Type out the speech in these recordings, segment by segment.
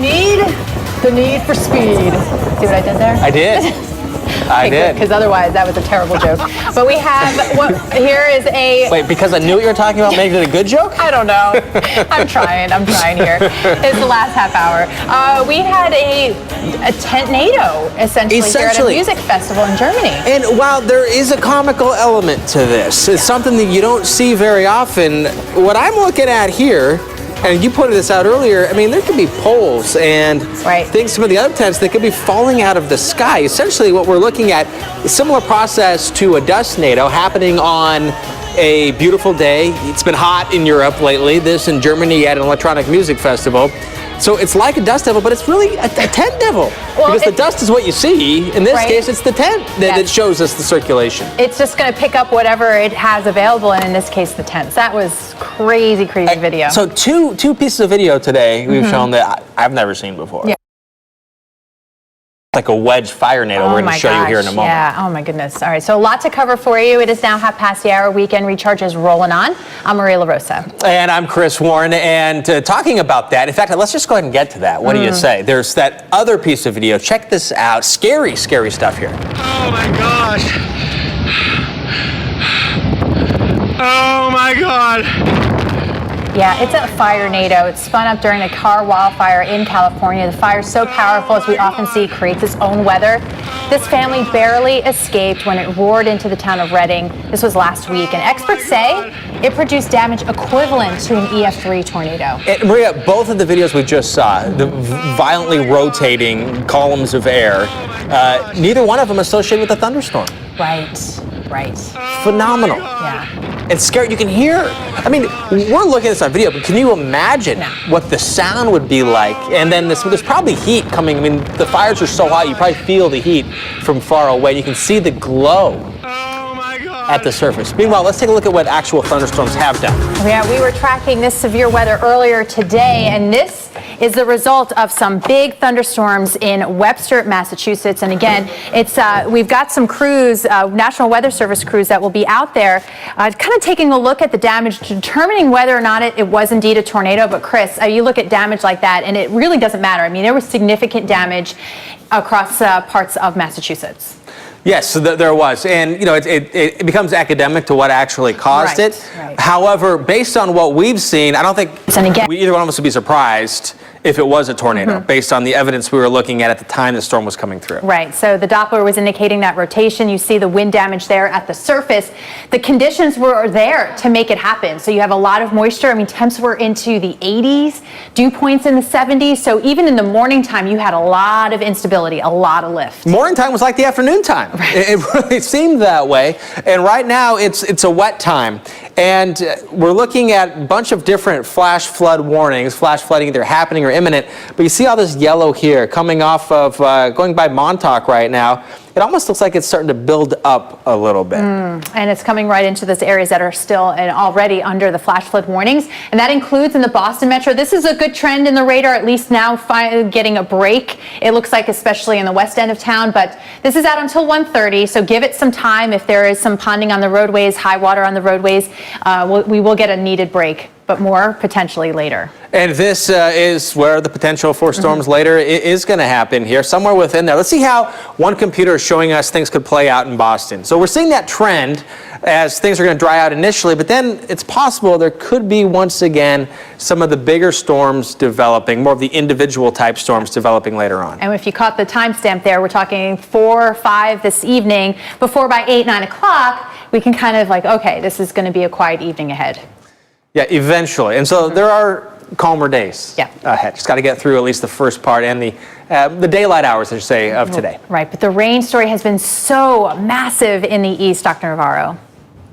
the need for speed. See what I did there? I did. I did. Because otherwise that was a terrible joke. But we have, here is a... Wait, because I knew what you were talking about making it a good joke? I don't know. I'm trying here. It's the last half hour. We had a tent-nado, essentially, here at a music festival in Germany. And while there is a comical element to this, it's something that you don't see very often. What I'm looking at here, and you pointed this out earlier, I mean, there could be poles and things, some of the other tents that could be falling out of the sky. Essentially, what we're looking at, a similar process to a dust-nado happening on a beautiful day. It's been hot in Europe lately. This in Germany at an electronic music festival. So it's like a dust devil, but it's really a tent devil. Well, because the dust is what you see. In this case, it's the tent that shows us the circulation. It's just going to pick up whatever it has available, and in this case, the tents. That was crazy video. So two pieces of video today we've shown that I've never seen before. Yeah. Like a wedge fire nado we're going to show you here in a moment. Yeah, oh my goodness. All right, so a lot to cover for you. It is now 5:30. Weekend Recharge is rolling on. I'm Maria LaRosa. And I'm Chris Warren. And talking about that, in fact, let's just go ahead and get to that. What do you say? There's that other piece of video. Check this out. Scary stuff here. Oh my gosh. Oh my God. Yeah, it's a fire nado. It spun up during a car wildfire in California. The fire is so powerful, as we often see, it creates its own weather. This family barely escaped when it roared into the town of Redding. This was last week, and experts say it produced damage equivalent to an EF3 tornado. And Maria, both of the videos we just saw, the violently rotating columns of air, neither one of them associated with a thunderstorm. Right. Phenomenal. Yeah. It's scary. You can hear. I mean, we're looking at this on video, but can you imagine what the sound would be like? And then there's probably heat coming. I mean, the fires are so hot, you probably feel the heat from far away. You can see the glow at the surface. Meanwhile, let's take a look at what actual thunderstorms have done. Yeah, we were tracking this severe weather earlier today, and this is the result of some big thunderstorms in Webster, Massachusetts. And again, it's we've got some crews, National Weather Service crews, that will be out there kind of taking a look at the damage, determining whether or not it was indeed a tornado. But Chris, you look at damage like that, and it really doesn't matter. I mean, there was significant damage across parts of Massachusetts. Yes, so there was, and you know, it becomes academic to what actually caused it. Right. However, based on what we've seen, I don't think either one of us would be surprised if it was a tornado, based on the evidence we were looking at the time the storm was coming through. Right, so the Doppler was indicating that rotation. You see the wind damage there at the surface. The conditions were there to make it happen. So you have a lot of moisture. I mean, temps were into the 80s, dew points in the 70s. So even in the morning time, you had a lot of instability, a lot of lift. Morning time was like the afternoon time. Right. It really seemed that way. And right now, it's a wet time. And we're looking at a bunch of different flash flood warnings, flash flooding either happening or imminent. But you see all this yellow here coming off of going by Montauk right now. It almost looks like it's starting to build up a little bit. And it's coming right into those areas that are still and already under the flash flood warnings. And that includes in the Boston Metro. This is a good trend in the radar, at least now getting a break. It looks like, especially in the west end of town. But this is out until 1:30, so give it some time. If there is some ponding on the roadways, high water on the roadways, we will get a needed break, but more potentially later. And this is where the potential for storms later is going to happen here, somewhere within there. Let's see how one computer is showing us things could play out in Boston. So we're seeing that trend as things are going to dry out initially, but then it's possible there could be once again some of the bigger storms developing, more of the individual type storms developing later on. And if you caught the timestamp there, we're talking 4 or 5 this evening. Before by 8, 9 o'clock, we can kind of like, okay, this is going to be a quiet evening ahead. Yeah, eventually. And so there are calmer days ahead. Just got to get through at least the first part and the daylight hours, I should say, of today. Right, but the rain story has been so massive in the east, Dr. Navarro.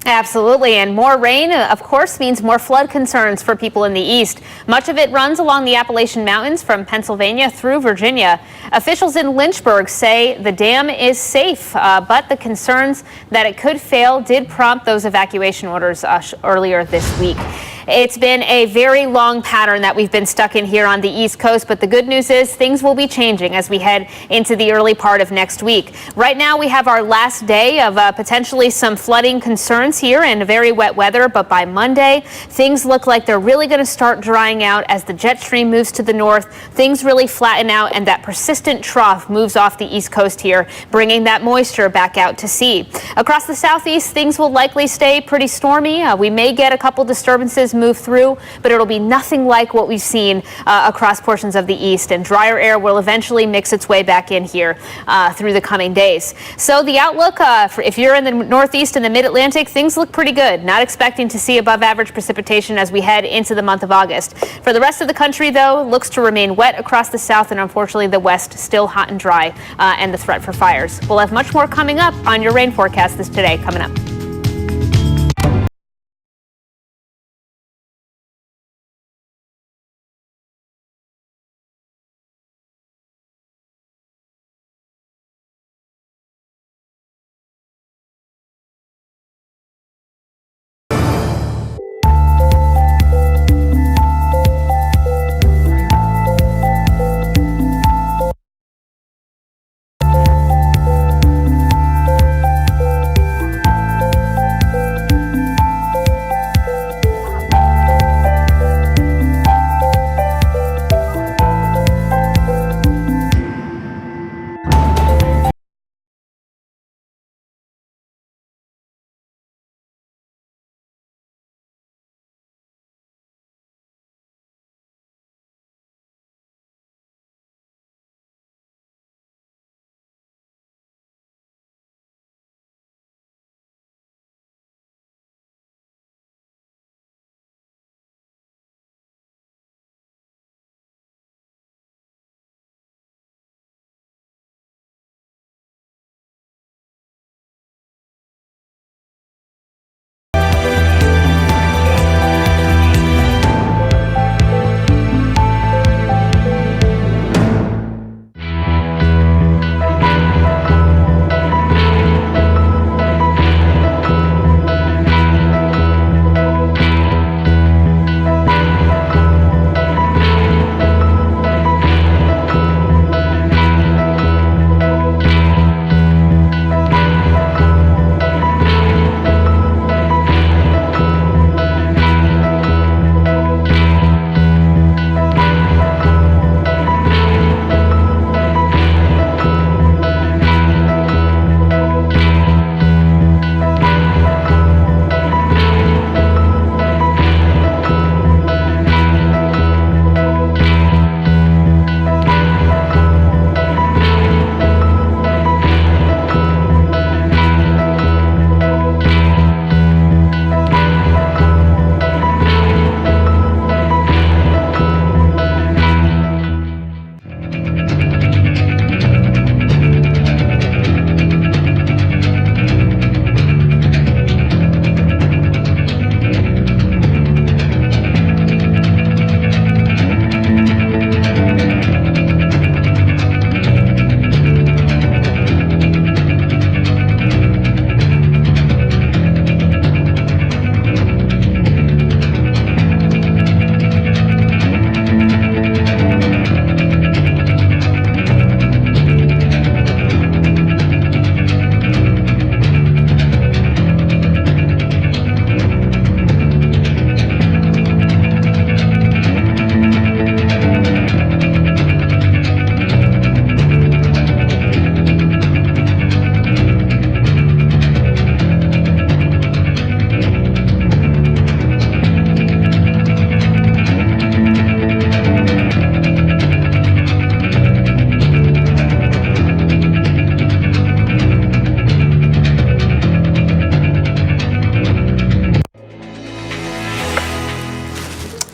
Absolutely, and more rain, of course, means more flood concerns for people in the east. Much of it runs along the Appalachian Mountains from Pennsylvania through Virginia. Officials in Lynchburg say the dam is safe, but the concerns that it could fail did prompt those evacuation orders earlier this week. It's been a very long pattern that we've been stuck in here on the East Coast, but the good news is things will be changing as we head into the early part of next week. Right now, we have our last day of potentially some flooding concerns here and very wet weather, but by Monday, things look like they're really going to start drying out as the jet stream moves to the north. Things really flatten out, and that persistent trough moves off the East Coast here, bringing that moisture back out to sea. Across the southeast, things will likely stay pretty stormy. We may get a couple disturbances move through, but it'll be nothing like what we've seen across portions of the east, and drier air will eventually mix its way back in here through the coming days. So the outlook, if you're in the northeast and the mid-Atlantic, things look pretty good. Not expecting to see above average precipitation as we head into the month of August. For the rest of the country, though, looks to remain wet across the south and unfortunately the west still hot and dry, and the threat for fires. We'll have much more coming up on your rain forecast this today coming up.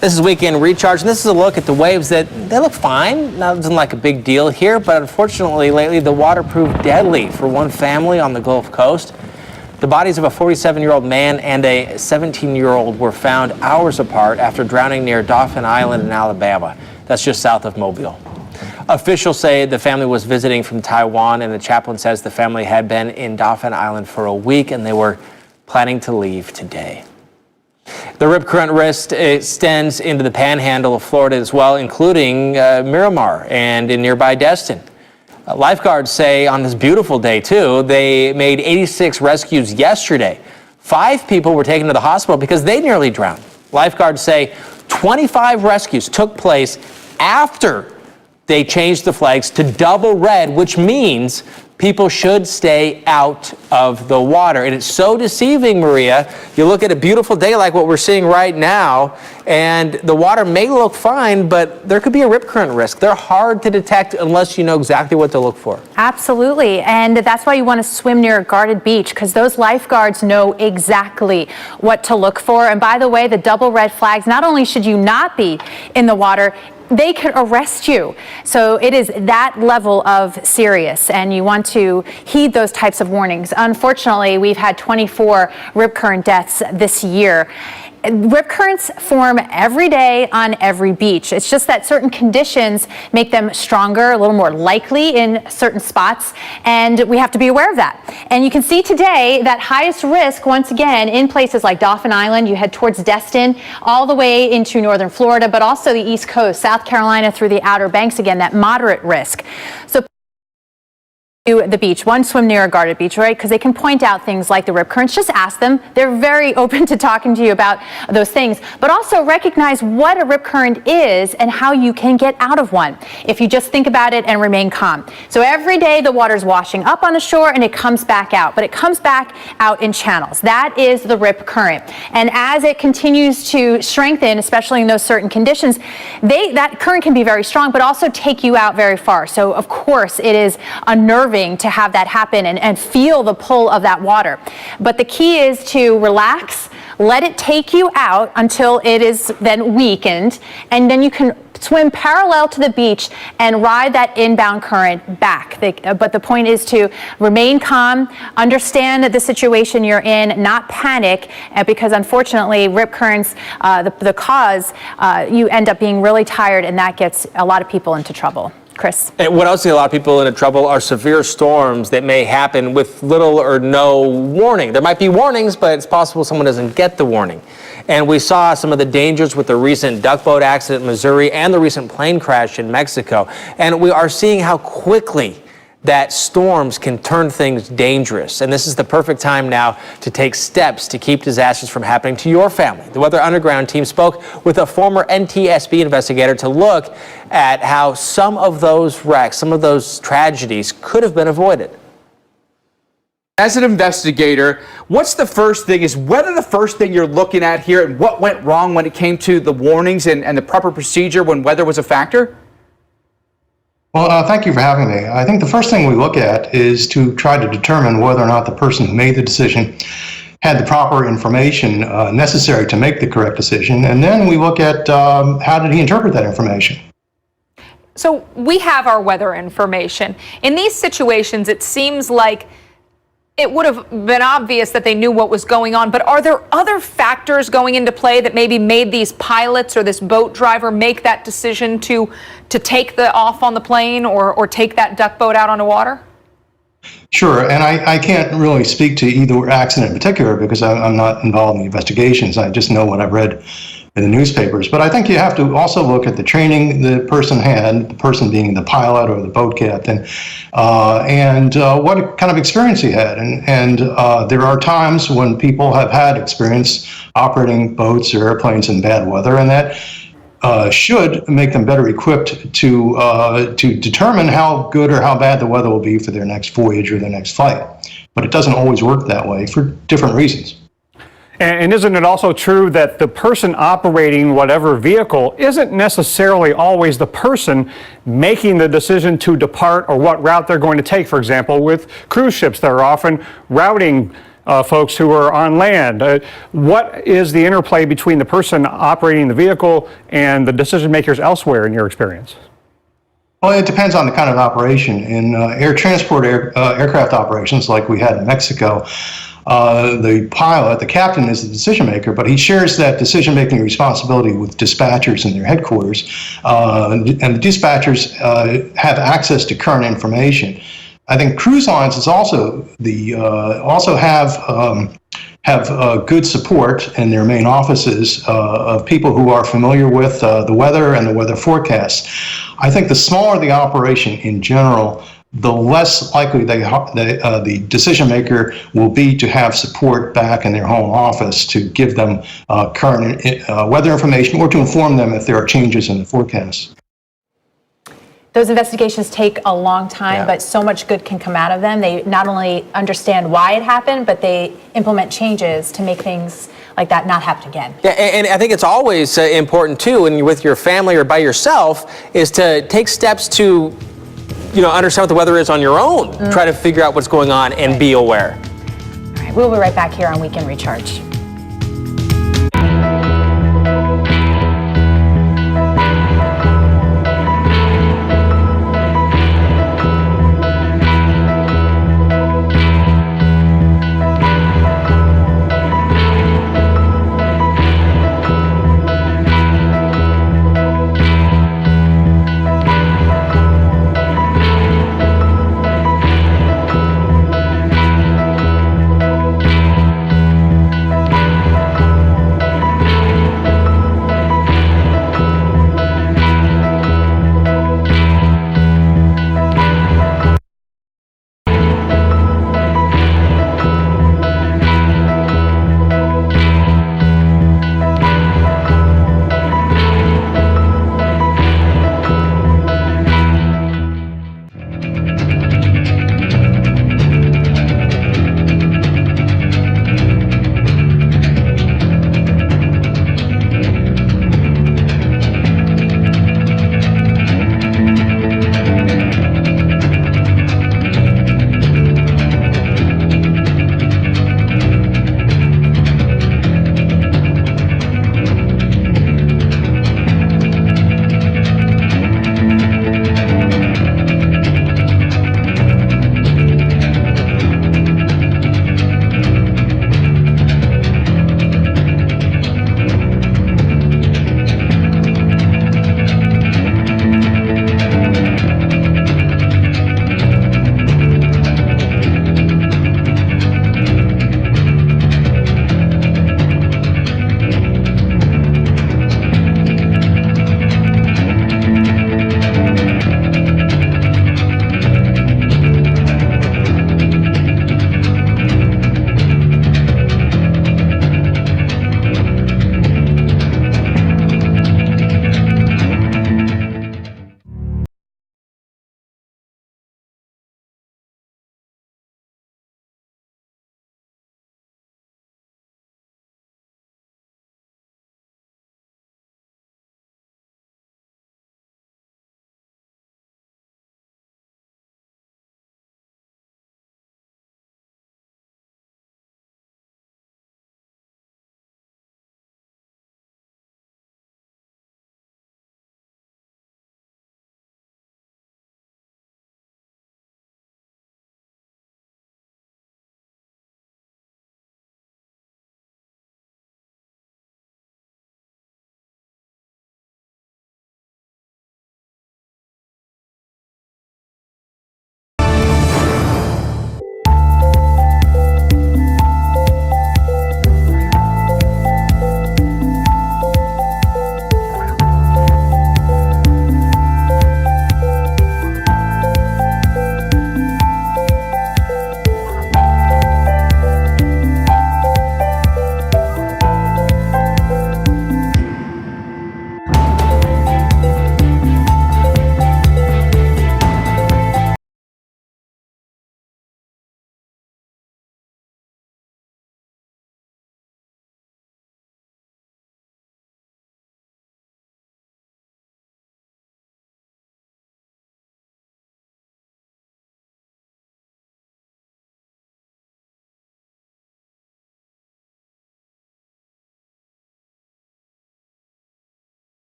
This is Weekend Recharge, and this is a look at the waves that they look fine. Nothing like a big deal here, but unfortunately lately the water proved deadly for one family on the Gulf Coast. The bodies of a 47-year-old man and a 17-year-old were found hours apart after drowning near Dauphin Island in Alabama. That's just south of Mobile. Officials say the family was visiting from Taiwan, and the chaplain says the family had been in Dauphin Island for a week and they were planning to leave today. The rip current risk extends into the panhandle of Florida as well, including Miramar and in nearby Destin. Lifeguards say on this beautiful day, too, they made 86 rescues yesterday. 5 people were taken to the hospital because they nearly drowned. Lifeguards say 25 rescues took place after they changed the flags to double red, which means people should stay out of the water. And it's so deceiving, Maria. You look at a beautiful day like what we're seeing right now, and the water may look fine, but there could be a rip current risk. They're hard to detect unless you know exactly what to look for. Absolutely, and that's why you want to swim near a guarded beach, because those lifeguards know exactly what to look for. And by the way, the double red flags, not only should you not be in the water, they could arrest you. So it is that level of serious, and you want to heed those types of warnings. Unfortunately, we've had 24 rip current deaths this year. Rip currents form every day on every beach. It's just that certain conditions make them stronger, a little more likely in certain spots, and we have to be aware of that. And you can see today that highest risk, once again, in places like Dauphin Island. You head towards Destin, all the way into northern Florida, but also the East Coast, South Carolina through the Outer Banks, again, that moderate risk. So to the beach, one, swim near a guarded beach, right? Because they can point out things like the rip currents. Just ask them. They're very open to talking to you about those things. But also recognize what a rip current is and how you can get out of one if you just think about it and remain calm. So every day the water's washing up on the shore and it comes back out, but it comes back out in channels. That is the rip current. And as it continues to strengthen, especially in those certain conditions, that current can be very strong, but also take you out very far. So of course it is unnerving to have that happen and feel the pull of that water. But the key is to relax, let it take you out until it is then weakened, and then you can swim parallel to the beach and ride that inbound current back. But the point is to remain calm, understand the situation you're in, not panic, because unfortunately rip currents, the cause, you end up being really tired, and that gets a lot of people into trouble. Chris. And what else gets a lot of people into trouble are severe storms that may happen with little or no warning. There might be warnings, but it's possible someone doesn't get the warning. And we saw some of the dangers with the recent duck boat accident in Missouri and the recent plane crash in Mexico. And we are seeing how quickly that storms can turn things dangerous. And this is the perfect time now to take steps to keep disasters from happening to your family. The Weather Underground team spoke with a former NTSB investigator to look at how some of those wrecks, some of those tragedies could have been avoided. As an investigator, what's the first thing? What are the first thing you're looking at here, and what went wrong when it came to the warnings and the proper procedure when weather was a factor? Well, thank you for having me. I think the first thing we look at is to try to determine whether or not the person who made the decision had the proper information necessary to make the correct decision. And then we look at how did he interpret that information. So we have our weather information. In these situations, it seems like it would have been obvious that they knew what was going on, but are there other factors going into play that maybe made these pilots or this boat driver make that decision to take the off on the plane or take that duck boat out on the water? Sure, and I can't really speak to either accident in particular because I'm not involved in the investigations. I just know what I've read in the newspapers. But I think you have to also look at the training the person had, the person being the pilot or the boat captain, and what kind of experience he had. And there are times when people have had experience operating boats or airplanes in bad weather, and that should make them better equipped to determine how good or how bad the weather will be for their next voyage or their next flight. But it doesn't always work that way for different reasons. And isn't it also true that the person operating whatever vehicle isn't necessarily always the person making the decision to depart or what route they're going to take? For example, with cruise ships that are often routing folks who are on land. What is the interplay between the person operating the vehicle and the decision makers elsewhere in your experience? Well, it depends on the kind of operation. In air transport aircraft operations like we had in Mexico, the pilot, the captain, is the decision maker, but he shares that decision-making responsibility with dispatchers in their headquarters. And the dispatchers have access to current information. I think cruise lines is also have good support in their main offices of people who are familiar with the weather and the weather forecasts. I think the smaller the operation in general, the less likely the decision maker will be to have support back in their home office to give them current weather information or to inform them if there are changes in the forecast. Those investigations take a long time, but so much good can come out of them. They not only understand why it happened, but they implement changes to make things like that not happen again. Yeah, and I think it's always important too, when you're with your family or by yourself, is to take steps to, understand what the weather is on your own. Try to figure out what's going on and be aware. All right, we'll be right back here on Weekend Recharge.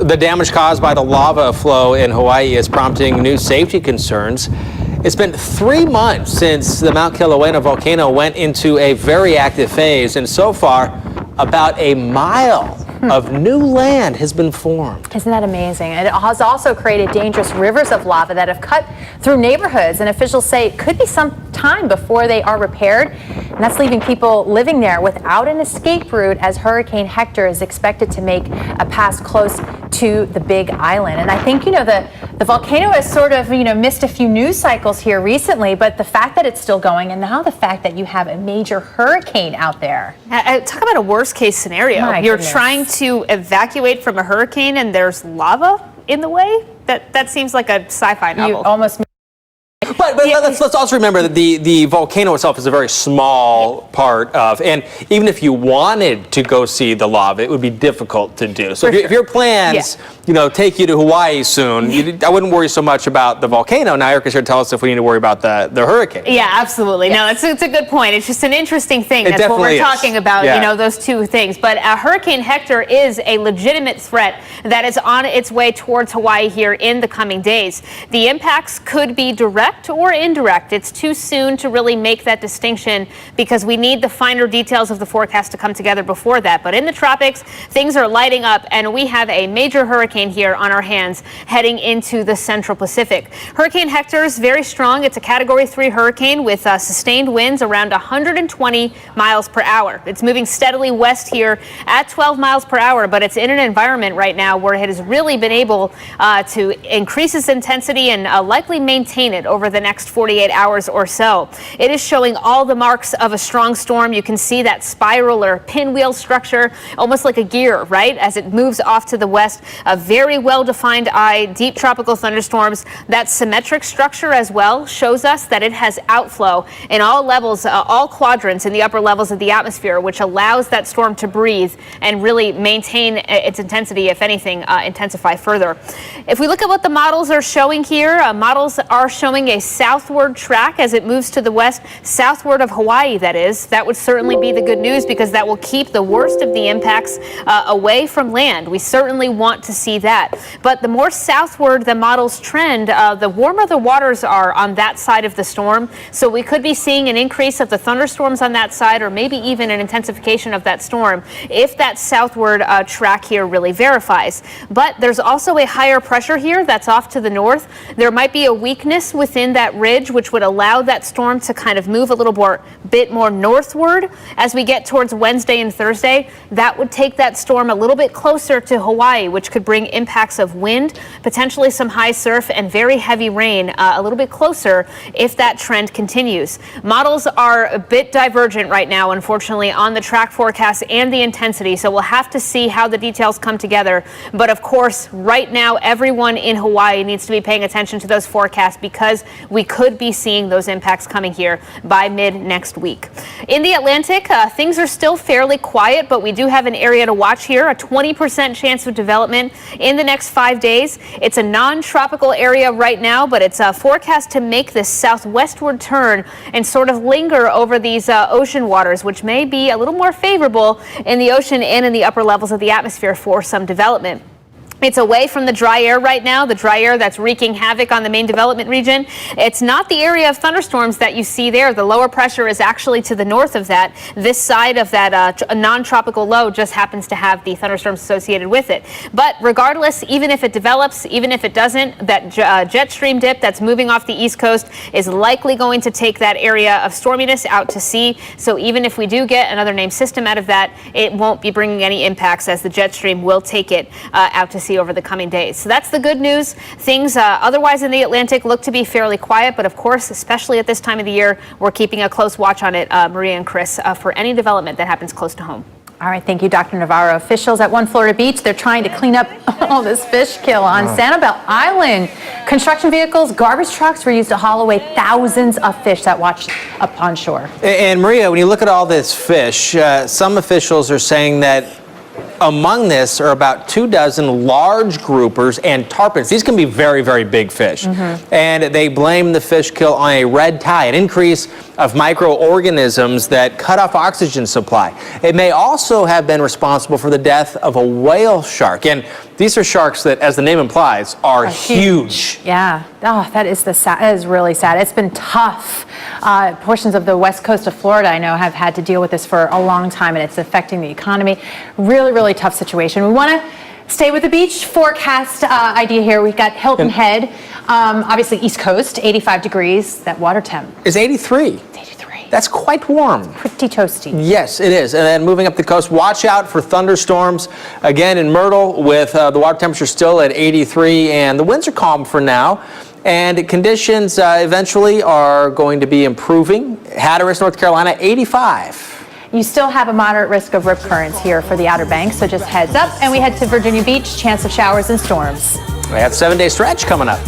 The damage caused by the lava flow in Hawaii is prompting new safety concerns. It's been 3 months since the Mount Kilauea volcano went into a very active phase, and so far, about a mile of new land has been formed. Isn't that amazing? And it has also created dangerous rivers of lava that have cut through neighborhoods, and officials say it could be some time before they are repaired, and that's leaving people living there without an escape route as Hurricane Hector is expected to make a pass close to the Big Island. And I think, the volcano has sort of, missed a few news cycles here recently, but the fact that it's still going, and now the fact that you have a major hurricane out there. Talk about a worst case scenario. You're trying to evacuate from a hurricane and there's lava in the way? That seems like a sci-fi novel. You almost. But let's also remember that the volcano itself is a very small part of, and even if you wanted to go see the lava, it would be difficult to do. So if your plans, take you to Hawaii soon, I wouldn't worry so much about the volcano. Now Erica's here to tell us if we need to worry about the hurricane. Yeah, absolutely. Yes. No, it's a good point. It's just an interesting thing. It That's what we're definitely talking about, those two things. But Hurricane Hector is a legitimate threat that is on its way towards Hawaii here in the coming days. The impacts could be direct or indirect. It's too soon to really make that distinction because we need the finer details of the forecast to come together before that. But in the tropics, things are lighting up, and we have a major hurricane here on our hands heading into the Central Pacific. Hurricane Hector is very strong. It's a Category 3 hurricane with sustained winds around 120 miles per hour. It's moving steadily west here at 12 miles per hour, but it's in an environment right now where it has really been able to increase its intensity and likely maintain it over the next 48 hours or so. It is showing all the marks of a strong storm. You can see that spiral or pinwheel structure, almost like a gear, right? As it moves off to the west, a very well-defined eye, deep tropical thunderstorms. That symmetric structure as well shows us that it has outflow in all levels, all quadrants in the upper levels of the atmosphere, which allows that storm to breathe and really maintain its intensity, if anything, intensify further. If we look at what the models are showing here, models are showing a southward track as it moves to the west, southward of Hawaii, that is. That would certainly be the good news because that will keep the worst of the impacts away from land. We certainly want to see that. But the more southward the models trend, the warmer the waters are on that side of the storm. So we could be seeing an increase of the thunderstorms on that side, or maybe even an intensification of that storm if that southward track here really verifies. But there's also a higher pressure here that's off to the north. There might be a weakness within that ridge, which would allow that storm to kind of move a little bit more northward as we get towards Wednesday and Thursday. That would take that storm a little bit closer to Hawaii, which could bring impacts of wind, potentially some high surf and very heavy rain a little bit closer if that trend continues. Models are a bit divergent right now, unfortunately, on the track forecast and the intensity, so we'll have to see how the details come together. But of course, right now, everyone in Hawaii needs to be paying attention to those forecasts because we could be seeing those impacts coming here by mid next week. In the Atlantic, things are still fairly quiet, but we do have an area to watch here, a 20% chance of development in the next 5 days. It's a non-tropical area right now, but it's forecast to make this southwestward turn and sort of linger over these ocean waters, which may be a little more favorable in the ocean and in the upper levels of the atmosphere for some development. It's away from the dry air right now, the dry air that's wreaking havoc on the main development region. It's not the area of thunderstorms that you see there. The lower pressure is actually to the north of that. This side of that non-tropical low just happens to have the thunderstorms associated with it. But regardless, even if it develops, even if it doesn't, that jet stream dip that's moving off the east coast is likely going to take that area of storminess out to sea. So even if we do get another named system out of that, it won't be bringing any impacts as the jet stream will take it out to sea over the coming days. So that's the good news. Things otherwise in the Atlantic look to be fairly quiet, but of course, especially at this time of the year, we're keeping a close watch on it, Maria and Chris, for any development that happens close to home. All right, thank you, Dr. Navarro. Officials at One Florida Beach, they're trying to clean up all this fish kill on Sanibel Island. Construction vehicles, garbage trucks were used to haul away thousands of fish that washed up on shore. And Maria, when you look at all this fish, some officials are saying that among this are about 24 large groupers and tarpons. These can be very, very big fish. And they blame the fish kill on a red tide, an increase of microorganisms that cut off oxygen supply. It may also have been responsible for the death of a whale shark. And these are sharks that, as the name implies, are huge. Yeah. Oh, that is really sad. It's been tough. Portions of the west coast of Florida, I know, have had to deal with this for a long time, and it's affecting the economy. Really, really tough situation. We want to stay with the beach forecast idea here. We've got Hilton Head, obviously East Coast, 85 degrees. That water temp is 83. It's 83. That's quite warm. Pretty toasty. Yes, it is. And then moving up the coast, watch out for thunderstorms. Again, in Myrtle, with the water temperature still at 83, and the winds are calm for now. And conditions eventually are going to be improving. Hatteras, North Carolina, 85. You still have a moderate risk of rip currents here for the Outer Banks, so just heads up. And we head to Virginia Beach, chance of showers and storms. We have 7-day stretch coming up.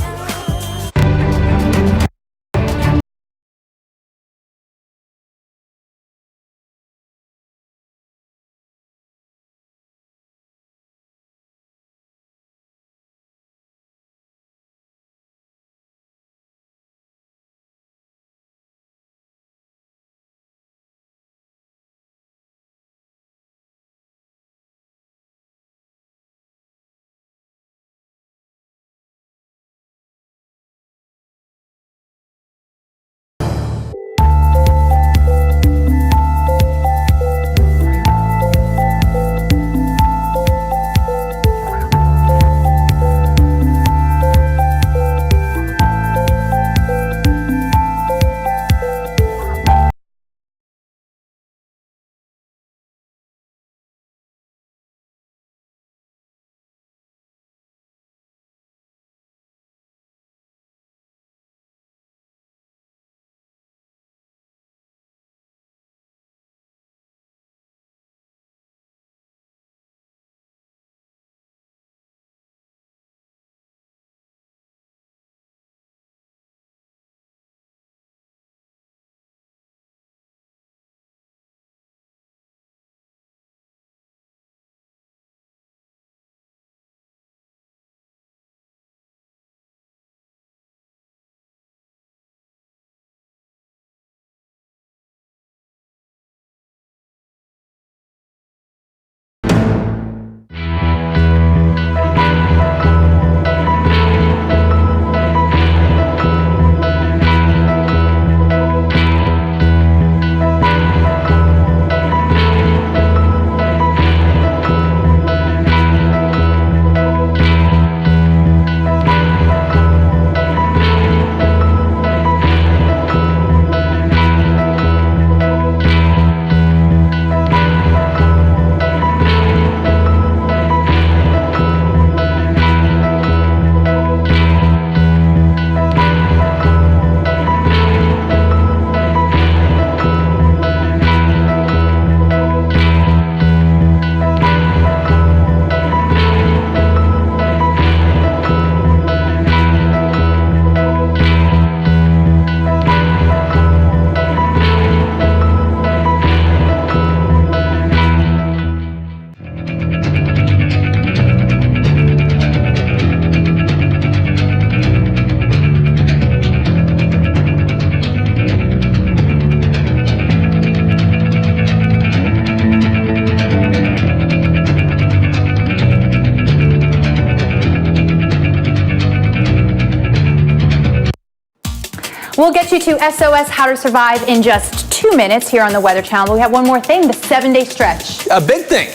We'll get you to SOS How to Survive in just 2 minutes here on the Weather Channel. We have one more thing, the 7-day stretch. A big thing.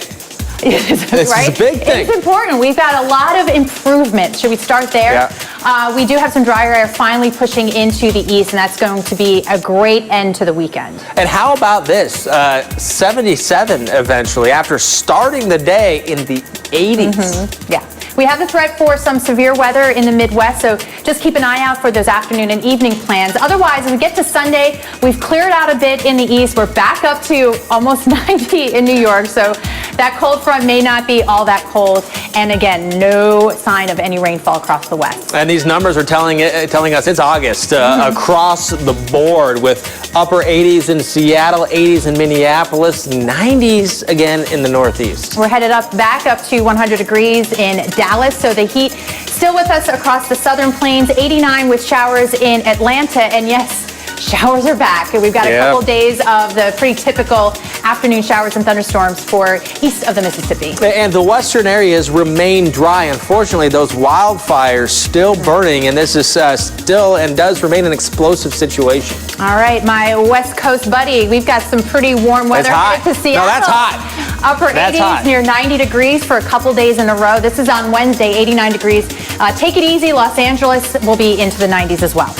This right? is a big thing. It's important. We've got a lot of improvements. Should we start there? Yeah. We do have some drier air finally pushing into the east, and that's going to be a great end to the weekend. And how about this? 77 eventually, after starting the day in the 80s. Yeah. We have the threat for some severe weather in the Midwest, so just keep an eye out for those afternoon and evening plans. Otherwise, as we get to Sunday, we've cleared out a bit in the east. We're back up to almost 90 in New York, so That cold front may not be all that cold. And again, no sign of any rainfall across the west. And these numbers are telling us it's August across the board, with upper 80s in Seattle, 80s in Minneapolis, 90s again in the Northeast. We're headed back up to 100 degrees in Dallas. So the heat still with us across the southern plains, 89 with showers in Atlanta. And yes, showers are back. We've got a couple days of the pretty typical afternoon showers and thunderstorms for east of the Mississippi. And the western areas remain dry. Unfortunately, those wildfires still burning, and this is still and does remain an explosive situation. All right, my West Coast buddy, we've got some pretty warm weather. That's hot. To Seattle. No, that's hot. Upper That's 80s, hot. near 90 degrees for a couple days in a row. This is on Wednesday, 89 degrees. Take it easy. Los Angeles will be into the 90s as well.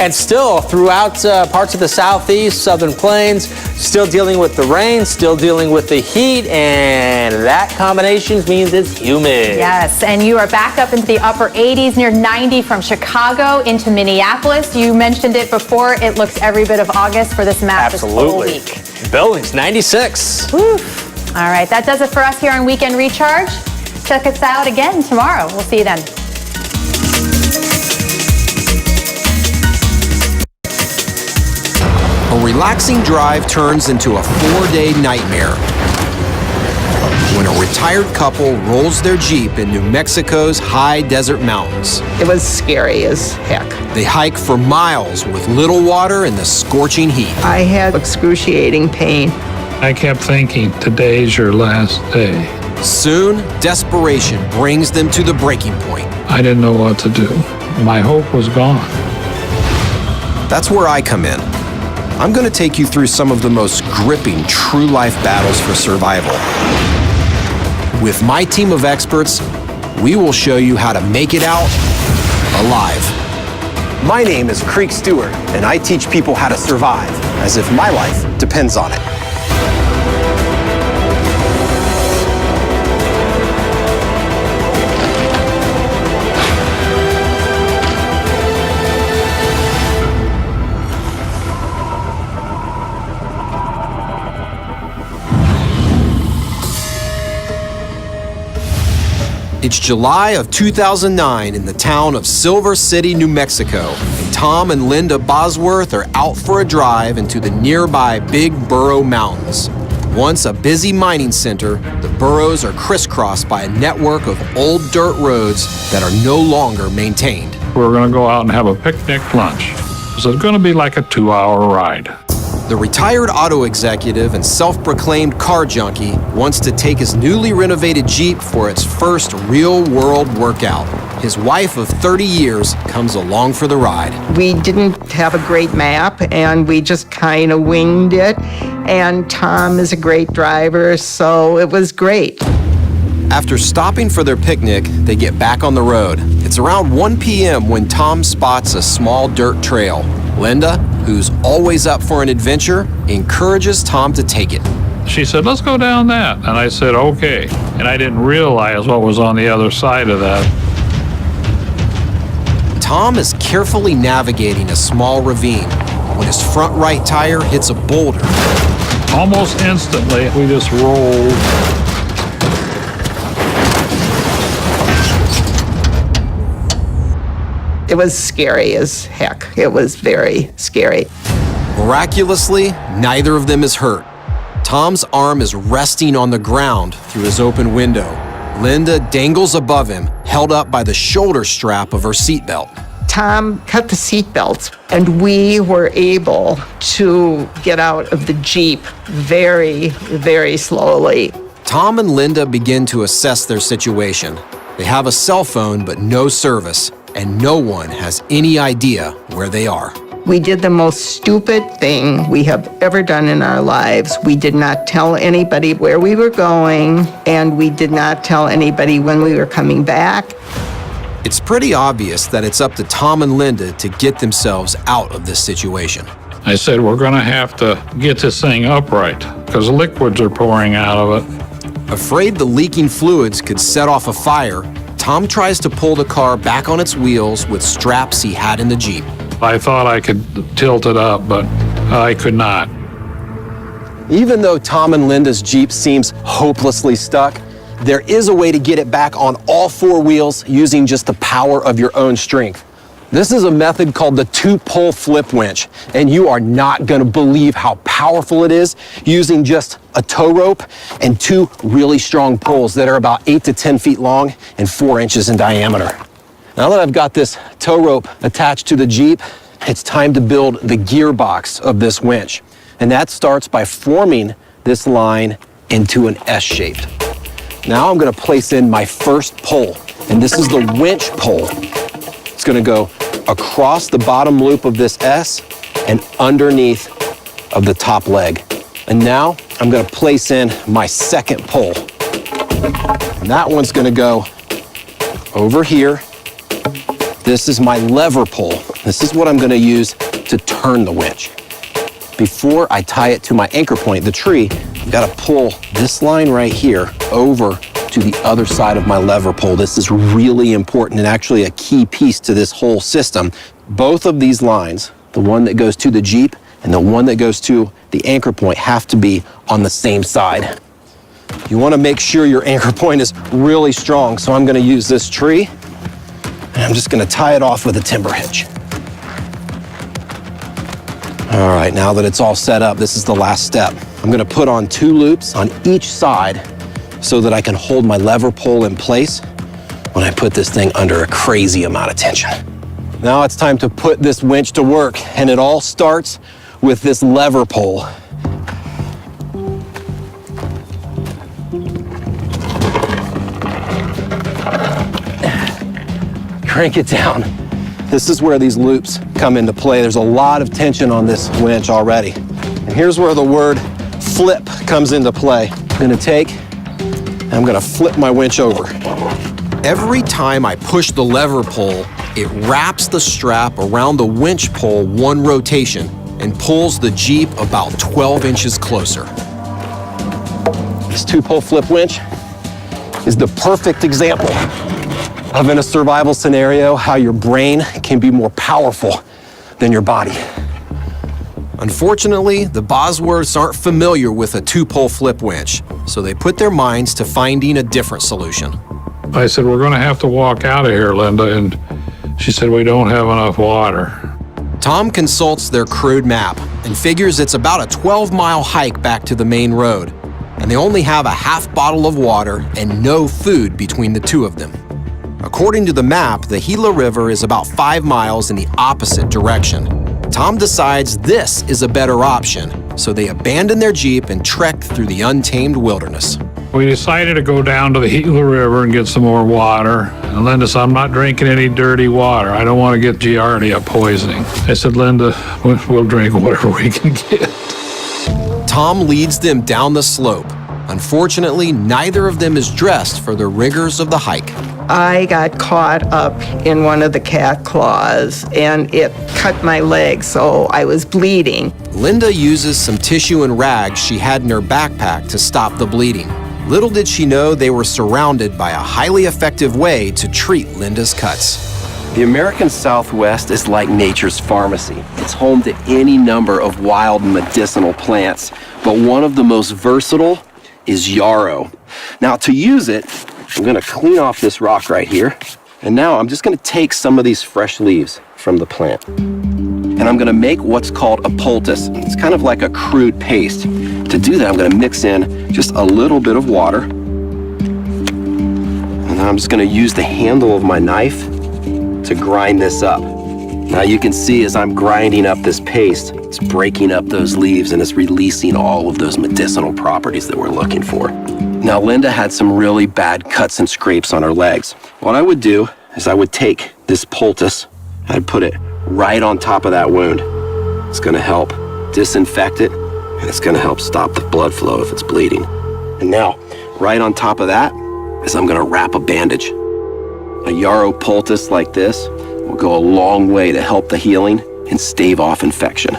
And still throughout parts of the southeast, southern plains, still dealing with the rain, still dealing with the heat, and that combination means it's humid. Yes, and you are back up into the upper 80s, near 90 from Chicago into Minneapolis. You mentioned it before. It looks every bit of August for this massive full week. Billings, 96. Whew. All right, that does it for us here on Weekend Recharge. Check us out again tomorrow. We'll see you then. A relaxing drive turns into a 4-day nightmare when a retired couple rolls their Jeep in New Mexico's high desert mountains. It was scary as heck. They hike for miles with little water in the scorching heat. I had excruciating pain. I kept thinking, today's your last day. Soon, desperation brings them to the breaking point. I didn't know what to do. My hope was gone. That's where I come in. I'm going to take you through some of the most gripping true life battles for survival. With my team of experts, we will show you how to make it out alive. My name is Creek Stewart, and I teach people how to survive as if my life depends on it. It's July of 2009 in the town of Silver City, New Mexico, and Tom and Linda Bosworth are out for a drive into the nearby Big Burro Mountains. Once a busy mining center, the burrows are crisscrossed by a network of old dirt roads that are no longer maintained. We were going to go out and have a picnic lunch. So it's going to be like a 2-hour ride. The retired auto executive and self-proclaimed car junkie wants to take his newly renovated Jeep for its first real-world workout. His wife of 30 years comes along for the ride. We didn't have a great map, and we just kind of winged it. And Tom is a great driver, so it was great. After stopping for their picnic, they get back on the road. It's around 1 p.m. when Tom spots a small dirt trail. Linda, who's always up for an adventure, encourages Tom to take it. She said, let's go down that. And I said, okay. And I didn't realize what was on the other side of that. Tom is carefully navigating a small ravine when his front right tire hits a boulder. Almost instantly, we just rolled. It was scary as heck. It was very scary. Miraculously, neither of them is hurt. Tom's arm is resting on the ground through his open window. Linda dangles above him, held up by the shoulder strap of her seatbelt. Tom cut the seatbelts, and we were able to get out of the Jeep very, very slowly. Tom and Linda begin to assess their situation. They have a cell phone, but no service, and no one has any idea where they are. We did the most stupid thing we have ever done in our lives. We did not tell anybody where we were going, and we did not tell anybody when we were coming back. It's pretty obvious that it's up to Tom and Linda to get themselves out of this situation. I said, we're going to have to get this thing upright because liquids are pouring out of it. Afraid the leaking fluids could set off a fire, Tom tries to pull the car back on its wheels with straps he had in the Jeep. I thought I could tilt it up, but I could not. Even though Tom and Linda's Jeep seems hopelessly stuck, there is a way to get it back on all four wheels using just the power of your own strength. This is a method called the two-pole flip winch, and you are not going to believe how powerful it is using just a tow rope and two really strong poles that are about 8 to 10 feet long and 4 inches in diameter. Now that I've got this tow rope attached to the Jeep, it's time to build the gearbox of this winch. And that starts by forming this line into an S shape. Now I'm going to place in my first pole, and this is the winch pole. It's going to go across the bottom loop of this S and underneath of the top leg. And now I'm going to place in my second pole. And that one's going to go over here. This is my lever pole. This is what I'm going to use to turn the winch. Before I tie it to my anchor point, the tree, I've got to pull this line right here over to the other side of my lever pole. This is really important and actually a key piece to this whole system. Both of these lines, the one that goes to the Jeep and the one that goes to the anchor point, have to be on the same side. You want to make sure your anchor point is really strong, so I'm going to use this tree and I'm just going to tie it off with a timber hitch. All right, now that it's all set up, this is the last step. I'm going to put on 2 loops on each side so that I can hold my lever pole in place when I put this thing under a crazy amount of tension. Now it's time to put this winch to work, and it all starts with this lever pole. Crank it down. This is where these loops come into play. There's a lot of tension on this winch already. And here's where the word flip comes into play. I'm gonna flip my winch over. Every time I push the lever pole, it wraps the strap around the winch pole one rotation and pulls the Jeep about 12 inches closer. This two-pole flip winch is the perfect example of, in a survival scenario, how your brain can be more powerful than your body. Unfortunately, the Bosworths aren't familiar with a two-pole flip winch, so they put their minds to finding a different solution. I said, we're going to have to walk out of here, Linda, and she said, we don't have enough water. Tom consults their crude map and figures it's about a 12-mile hike back to the main road, and they only have a half bottle of water and no food between the two of them. According to the map, the Gila River is about 5 miles in the opposite direction. Tom decides this is a better option, so they abandon their Jeep and trek through the untamed wilderness. We decided to go down to the Gila River and get some more water. And Linda said, I'm not drinking any dirty water. I don't want to get Giardia poisoning. I said, Linda, we'll drink whatever we can get. Tom leads them down the slope. Unfortunately, neither of them is dressed for the rigors of the hike. I got caught up in one of the cat claws and it cut my leg, so I was bleeding. Linda uses some tissue and rags she had in her backpack to stop the bleeding. Little did she know they were surrounded by a highly effective way to treat Linda's cuts. The American Southwest is like nature's pharmacy. It's home to any number of wild medicinal plants, but one of the most versatile is yarrow. Now, to use it, I'm gonna clean off this rock right here, and now I'm just gonna take some of these fresh leaves from the plant, and I'm gonna make what's called a poultice. It's kind of like a crude paste. To do that, I'm gonna mix in just a little bit of water, and then I'm just gonna use the handle of my knife to grind this up. Now you can see as I'm grinding up this paste, it's breaking up those leaves and it's releasing all of those medicinal properties that we're looking for. Now Linda had some really bad cuts and scrapes on her legs. What I would do is I would take this poultice, I'd put it right on top of that wound. It's gonna help disinfect it, and it's gonna help stop the blood flow if it's bleeding. And now, right on top of that is I'm gonna wrap a bandage. A yarrow poultice like this will go a long way to help the healing and stave off infection.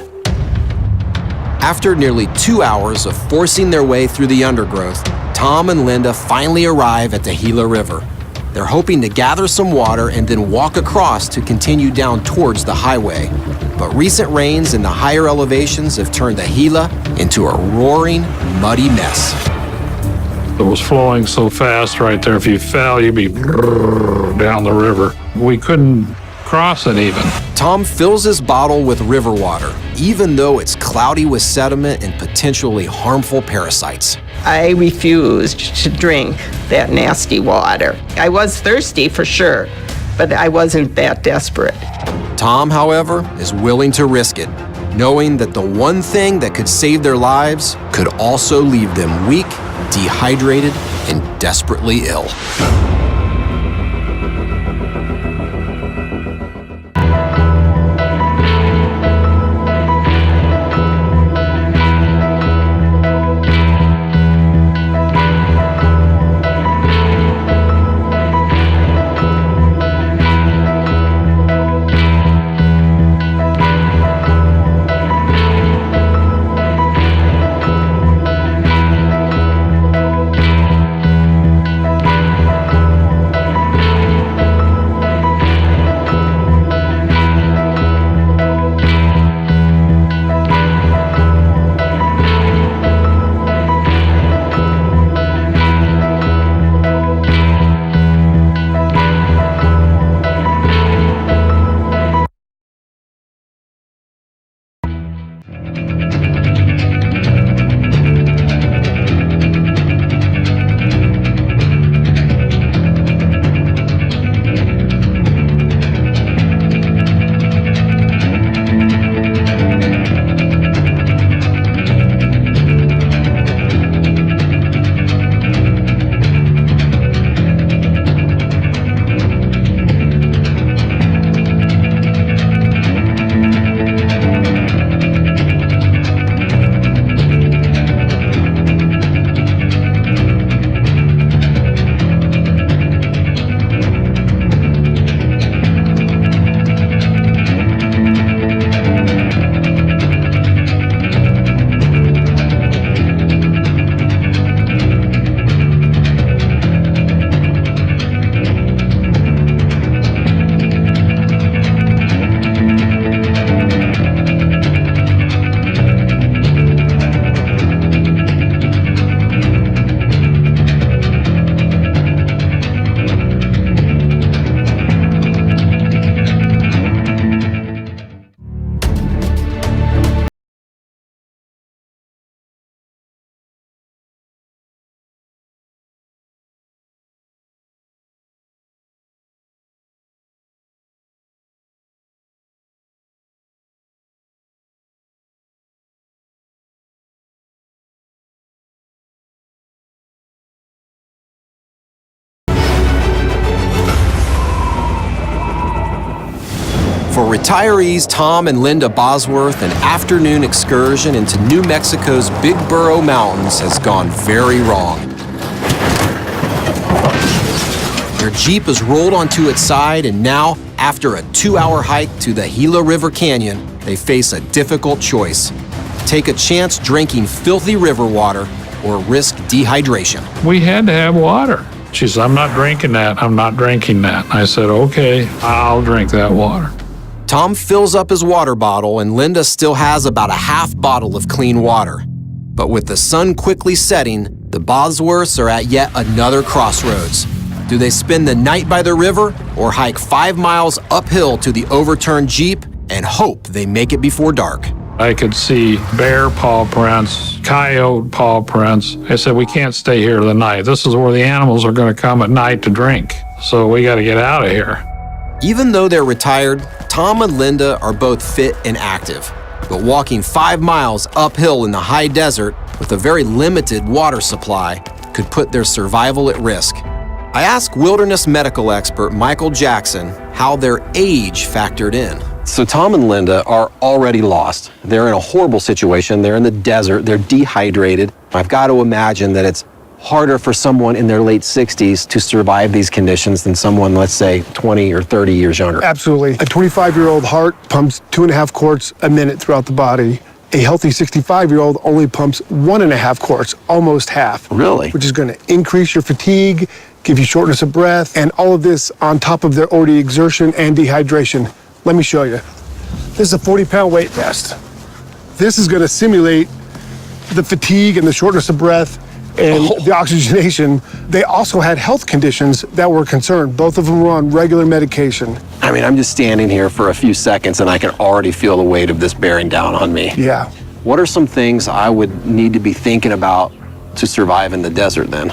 After nearly 2 hours of forcing their way through the undergrowth, Tom and Linda finally arrive at the Gila River. They're hoping to gather some water and then walk across to continue down towards the highway. But recent rains in the higher elevations have turned the Gila into a roaring, muddy mess. It was flowing so fast right there. If you fell, you'd be down the river. We couldn't cross it even. Tom fills his bottle with river water, even though it's cloudy with sediment and potentially harmful parasites. I refused to drink that nasty water. I was thirsty for sure, but I wasn't that desperate. Tom, however, is willing to risk it, knowing that the one thing that could save their lives could also leave them weak, dehydrated, and desperately ill. For retirees Tom and Linda Bosworth, an afternoon excursion into New Mexico's Big Burro Mountains has gone very wrong. Their Jeep is rolled onto its side, and now, after a 2-hour hike to the Gila River Canyon, they face a difficult choice. Take a chance drinking filthy river water or risk dehydration. We had to have water. She said, I'm not drinking that. I'm not drinking that. I said, okay, I'll drink that water. Tom fills up his water bottle, and Linda still has about a half bottle of clean water. But with the sun quickly setting, the Bosworths are at yet another crossroads. Do they spend the night by the river or hike 5 miles uphill to the overturned Jeep and hope they make it before dark? I could see bear paw prints, coyote paw prints. I said, we can't stay here the night. This is where the animals are going to come at night to drink. So we got to get out of here. Even though they're retired, Tom and Linda are both fit and active. But walking 5 miles uphill in the high desert with a very limited water supply could put their survival at risk. I asked wilderness medical expert Michael Jackson how their age factored in. So Tom and Linda are already lost. They're in a horrible situation. They're in the desert. They're dehydrated. I've got to imagine that it's harder for someone in their late 60s to survive these conditions than someone, let's say, 20 or 30 years younger. Absolutely. A 25-year-old heart pumps 2.5 quarts a minute throughout the body. A healthy 65-year-old only pumps 1.5 quarts, almost half. Really? Which is going to increase your fatigue, give you shortness of breath, and all of this on top of their already exertion and dehydration. Let me show you. This is a 40-pound weight vest. This is going to simulate the fatigue and the shortness of breath and the oxygenation. They also had health conditions that were concerned. Both of them were on regular medication. I mean, I'm just standing here for a few seconds and I can already feel the weight of this bearing down on me. Yeah. What are some things I would need to be thinking about to survive in the desert then?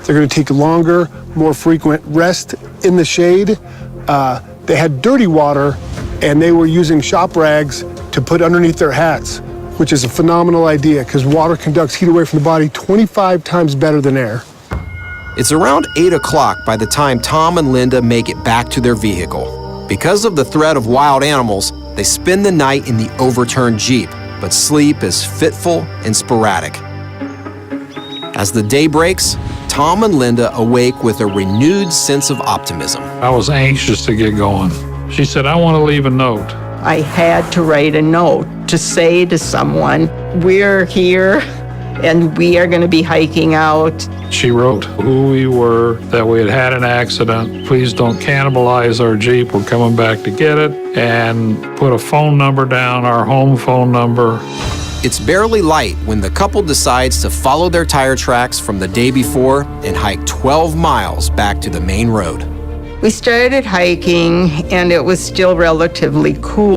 They're going to take longer, more frequent rest in the shade. They had dirty water, and they were using shop rags to put underneath their hats, which is a phenomenal idea because water conducts heat away from the body 25 times better than air. It's around 8 o'clock by the time Tom and Linda make it back to their vehicle. Because of the threat of wild animals, they spend the night in the overturned Jeep, but sleep is fitful and sporadic. As the day breaks, Tom and Linda awake with a renewed sense of optimism. I was anxious to get going. She said, I want to leave a note. I had to write a note to say to someone, we're here and we are going to be hiking out. She wrote who we were, that we had had an accident. Please don't cannibalize our Jeep. We're coming back to get it. And put a phone number down, our home phone number. It's barely light when the couple decides to follow their tire tracks from the day before and hike 12 miles back to the main road. We started hiking and it was still relatively cool.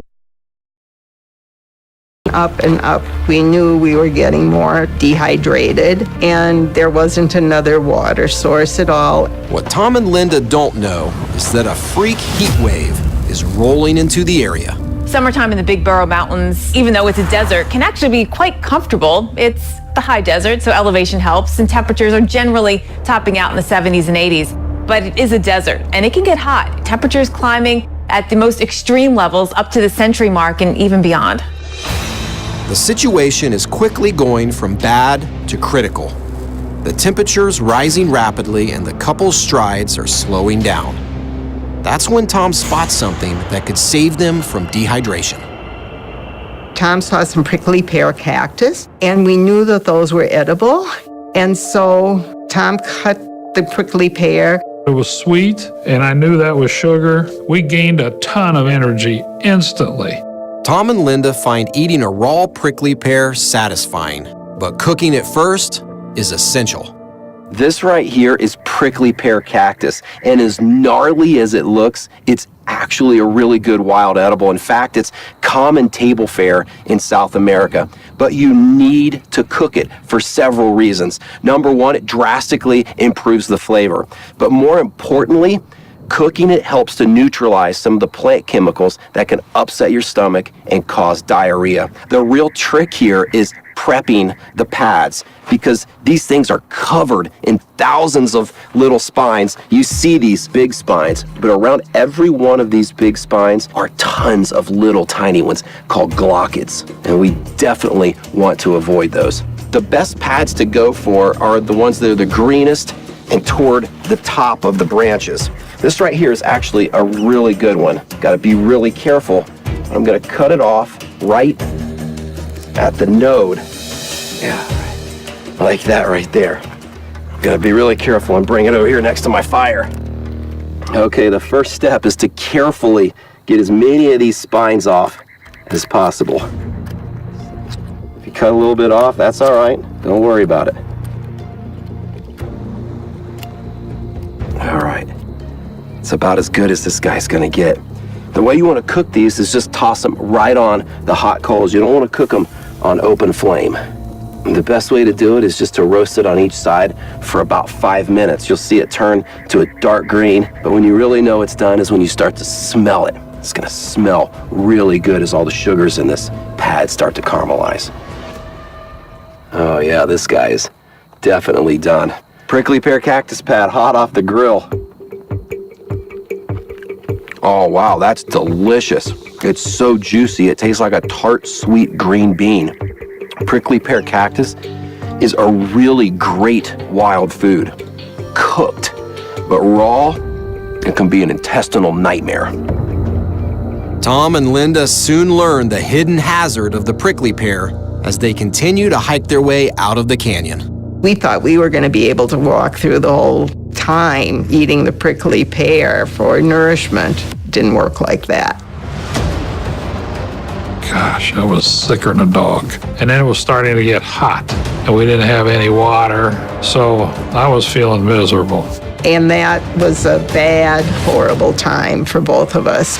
Up and up, we knew we were getting more dehydrated and there wasn't another water source at all. What Tom and Linda don't know is that a freak heat wave is rolling into the area. Summertime in the Big Burro Mountains, even though it's a desert, can actually be quite comfortable. It's the high desert, so elevation helps, and temperatures are generally topping out in the 70s and 80s. But it is a desert, and it can get hot. Temperatures climbing at the most extreme levels up to the century mark and even beyond. The situation is quickly going from bad to critical. The temperature's rising rapidly and the couple's strides are slowing down. That's when Tom spots something that could save them from dehydration. Tom saw some prickly pear cactus, and we knew that those were edible. And so Tom cut the prickly pear. It was sweet, and I knew that was sugar. We gained a ton of energy instantly. Tom and Linda find eating a raw prickly pear satisfying, but cooking it first is essential. This right here is prickly pear cactus, and as gnarly as it looks, it's actually a really good wild edible. In fact, it's common table fare in South America, but you need to cook it for several reasons. Number one, it drastically improves the flavor, but more importantly, cooking it helps to neutralize some of the plant chemicals that can upset your stomach and cause diarrhea. The real trick here is prepping the pads because these things are covered in thousands of little spines. You see these big spines, but around every one of these big spines are tons of little tiny ones called glochids, and we definitely want to avoid those. The best pads to go for are the ones that are the greenest and toward the top of the branches. This right here is actually a really good one. Got to be really careful. I'm going to cut it off right at the node. Yeah, like that right there. Got to be really careful and bring it over here next to my fire. Okay, the first step is to carefully get as many of these spines off as possible. If you cut a little bit off, that's all right. Don't worry about it. All right. It's about as good as this guy's gonna get. The way you want to cook these is just toss them right on the hot coals. You don't want to cook them on open flame. The best way to do it is just to roast it on each side for about 5 minutes. You'll see it turn to a dark green, but when you really know it's done is when you start to smell it. It's gonna smell really good as all the sugars in this pad start to caramelize. Oh yeah, this guy is definitely done. Prickly pear cactus pad hot off the grill. Oh wow, that's delicious. It's so juicy, it tastes like a tart, sweet green bean. Prickly pear cactus is a really great wild food. Cooked, but raw, it can be an intestinal nightmare. Tom and Linda soon learned the hidden hazard of the prickly pear as they continue to hike their way out of the canyon. We thought we were going to be able to walk through the whole time eating the prickly pear for nourishment. Didn't work like that. Gosh, I was sicker than a dog. And then it was starting to get hot, and we didn't have any water, so I was feeling miserable. And that was a bad, horrible time for both of us.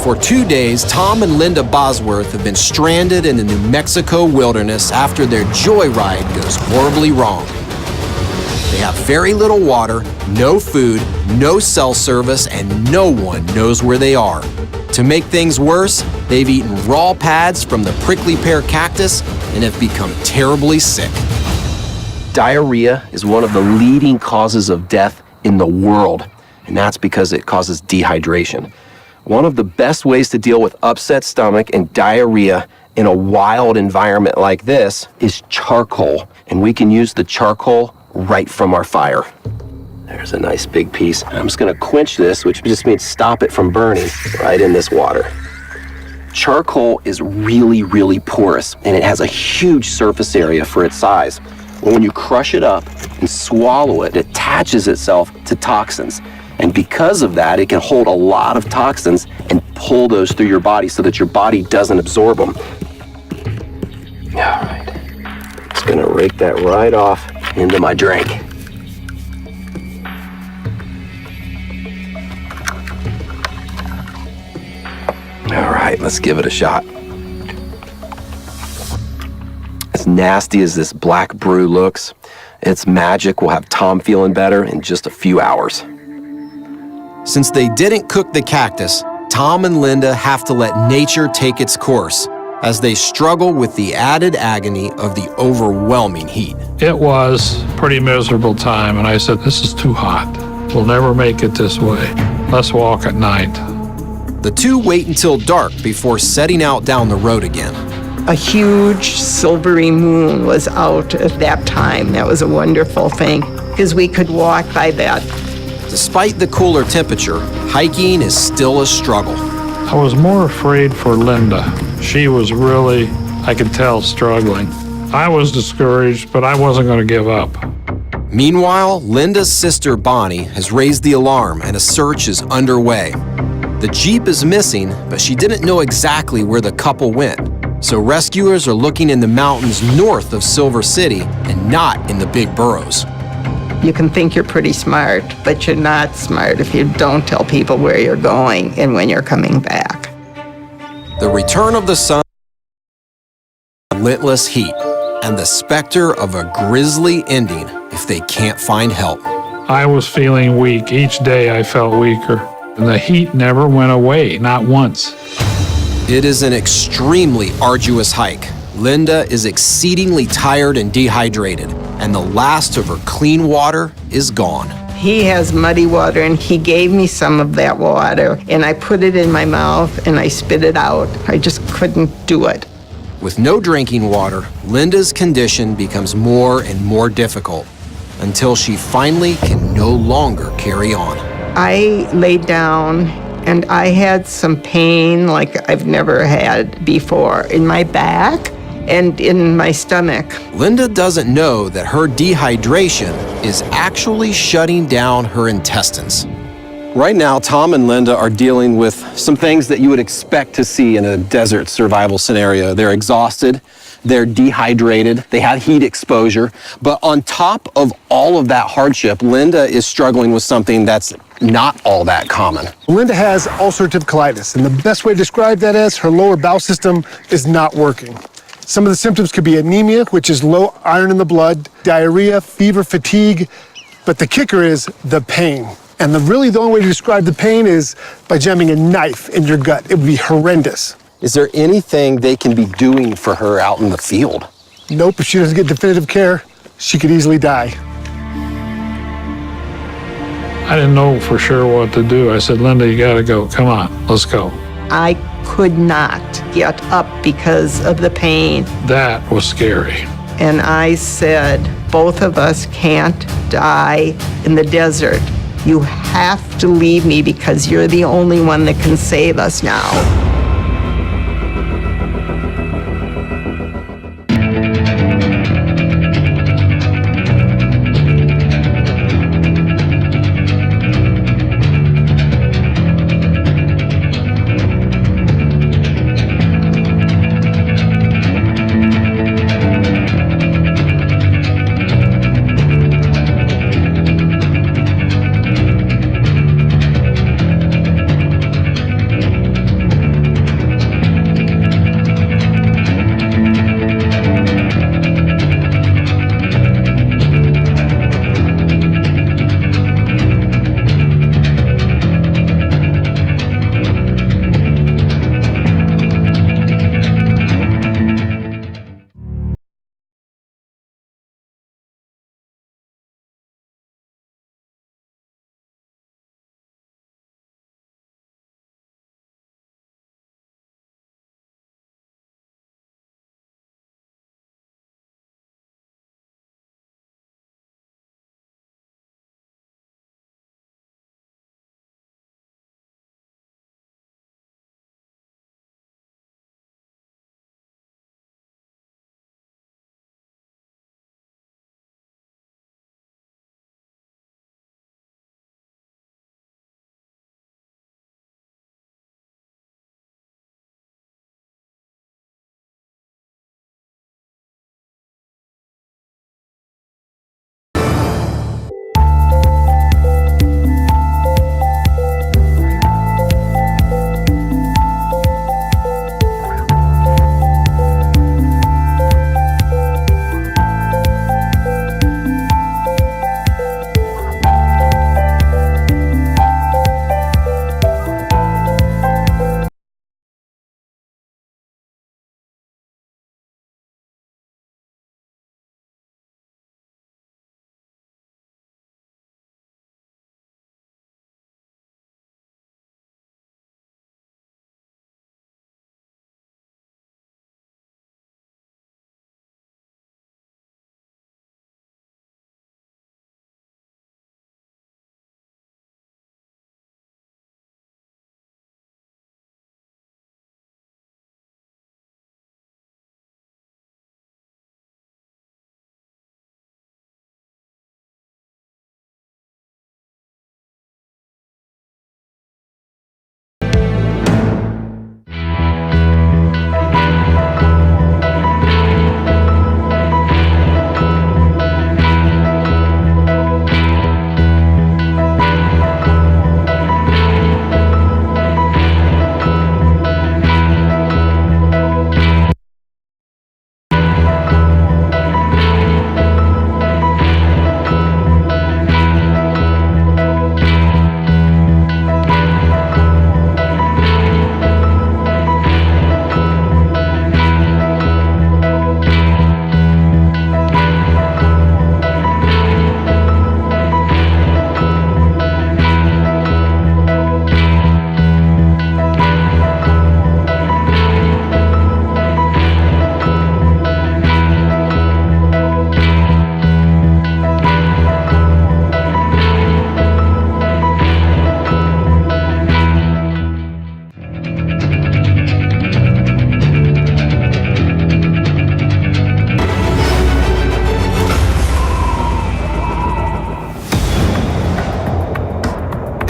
For 2 days, Tom and Linda Bosworth have been stranded in the New Mexico wilderness after their joyride goes horribly wrong. They have very little water, no food, no cell service, and no one knows where they are. To make things worse, they've eaten raw pads from the prickly pear cactus and have become terribly sick. Diarrhea is one of the leading causes of death in the world, and that's because it causes dehydration. One of the best ways to deal with upset stomach and diarrhea in a wild environment like this is charcoal, and we can use the charcoal right from our fire. There's a nice big piece. I'm just gonna quench this, which just means stop it from burning right in this water. Charcoal is really, really porous, and it has a huge surface area for its size. And when you crush it up and swallow it, it attaches itself to toxins. And because of that, it can hold a lot of toxins and pull those through your body so that your body doesn't absorb them. All right. Just gonna rake that right off into my drink. All right, let's give it a shot. As nasty as this black brew looks, it's magic. We'll have Tom feeling better in just a few hours. Since they didn't cook the cactus, Tom and Linda have to let nature take its course as they struggle with the added agony of the overwhelming heat. It was a pretty miserable time, and I said, this is too hot. We'll never make it this way. Let's walk at night. The two wait until dark before setting out down the road again. A huge silvery moon was out at that time. That was a wonderful thing because we could walk by that. Despite the cooler temperature, hiking is still a struggle. I was more afraid for Linda. She was really, I could tell, struggling. I was discouraged, but I wasn't going to give up. Meanwhile, Linda's sister Bonnie has raised the alarm and a search is underway. The Jeep is missing, but she didn't know exactly where the couple went. So rescuers are looking in the mountains north of Silver City and not in the big boroughs. You can think you're pretty smart, but you're not smart if you don't tell people where you're going and when you're coming back. The return of the sun, relentless heat, and the specter of a grisly ending if they can't find help. I was feeling weak. Each day I felt weaker. And the heat never went away, not once. It is an extremely arduous hike. Linda is exceedingly tired and dehydrated, and the last of her clean water is gone. He has muddy water, and he gave me some of that water, and I put it in my mouth, and I spit it out. I just couldn't do it. With no drinking water, Linda's condition becomes more and more difficult until she finally can no longer carry on. I laid down, and I had some pain like I've never had before in my back and in my stomach. Linda doesn't know that her dehydration is actually shutting down her intestines. Right now, Tom and Linda are dealing with some things that you would expect to see in a desert survival scenario. They're exhausted, they're dehydrated, they have heat exposure, but on top of all of that hardship, Linda is struggling with something that's not all that common. Linda has ulcerative colitis, and the best way to describe that is her lower bowel system is not working. Some of the symptoms could be anemia, which is low iron in the blood, diarrhea, fever, fatigue, but the kicker is the pain. And the only way to describe the pain is by jamming a knife in your gut. It would be horrendous. Is there anything they can be doing for her out in the field? Nope, if she doesn't get definitive care, she could easily die. I didn't know for sure what to do. I said, Linda, you gotta go. Come on, let's go. I could not get up because of the pain. That was scary. And I said, both of us can't die in the desert. You have to leave me because you're the only one that can save us now.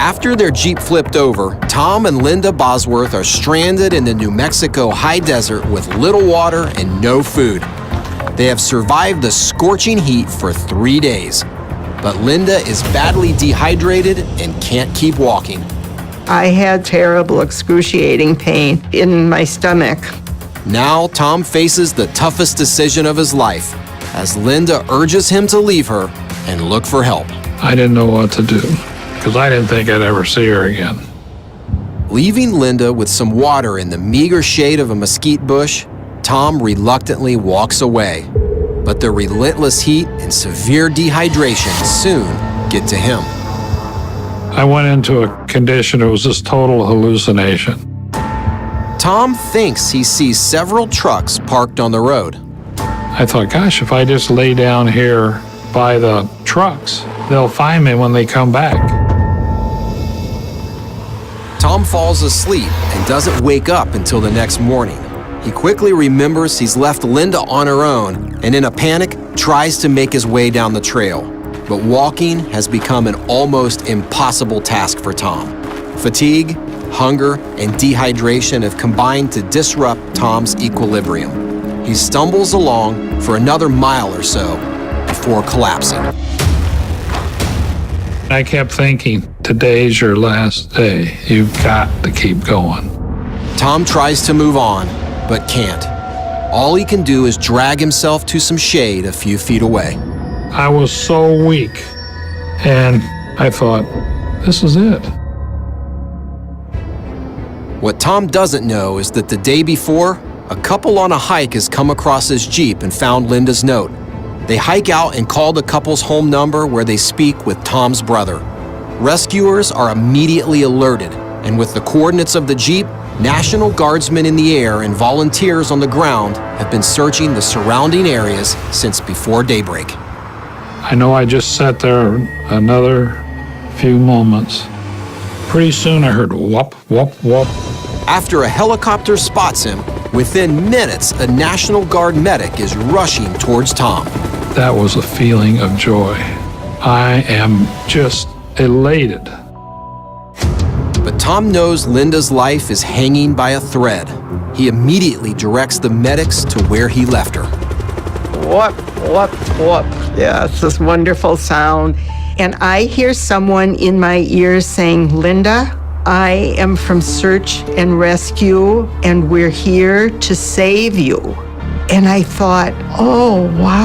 After their Jeep flipped over, Tom and Linda Bosworth are stranded in the New Mexico high desert with little water and no food. They have survived the scorching heat for 3 days, but Linda is badly dehydrated and can't keep walking. I had terrible, excruciating pain in my stomach. Now Tom faces the toughest decision of his life as Linda urges him to leave her and look for help. I didn't know what to do because I didn't think I'd ever see her again. Leaving Linda with some water in the meager shade of a mesquite bush, Tom reluctantly walks away. But the relentless heat and severe dehydration soon get to him. I went into a condition, it was just total hallucination. Tom thinks he sees several trucks parked on the road. I thought, gosh, if I just lay down here by the trucks, they'll find me when they come back. Tom falls asleep and doesn't wake up until the next morning. He quickly remembers he's left Linda on her own and in a panic tries to make his way down the trail. But walking has become an almost impossible task for Tom. Fatigue, hunger, and dehydration have combined to disrupt Tom's equilibrium. He stumbles along for another mile or so before collapsing. I kept thinking, today's your last day. You've got to keep going. Tom tries to move on, but can't. All he can do is drag himself to some shade a few feet away. I was so weak, and I thought, this is it. What Tom doesn't know is that the day before, a couple on a hike has come across his Jeep and found Linda's note. They hike out and call the couple's home number where they speak with Tom's brother. Rescuers are immediately alerted, and with the coordinates of the Jeep, National Guardsmen in the air and volunteers on the ground have been searching the surrounding areas since before daybreak. I know I just sat there another few moments. Pretty soon I heard whoop, whoop, whoop. After a helicopter spots him, within minutes, a National Guard medic is rushing towards Tom. That was a feeling of joy. I am just elated. But Tom knows Linda's life is hanging by a thread. He immediately directs the medics to where he left her. Whoop, whoop, whoop. Yeah, it's this wonderful sound. And I hear someone in my ear saying, Linda, I am from Search and Rescue, and we're here to save you. And I thought, oh, wow.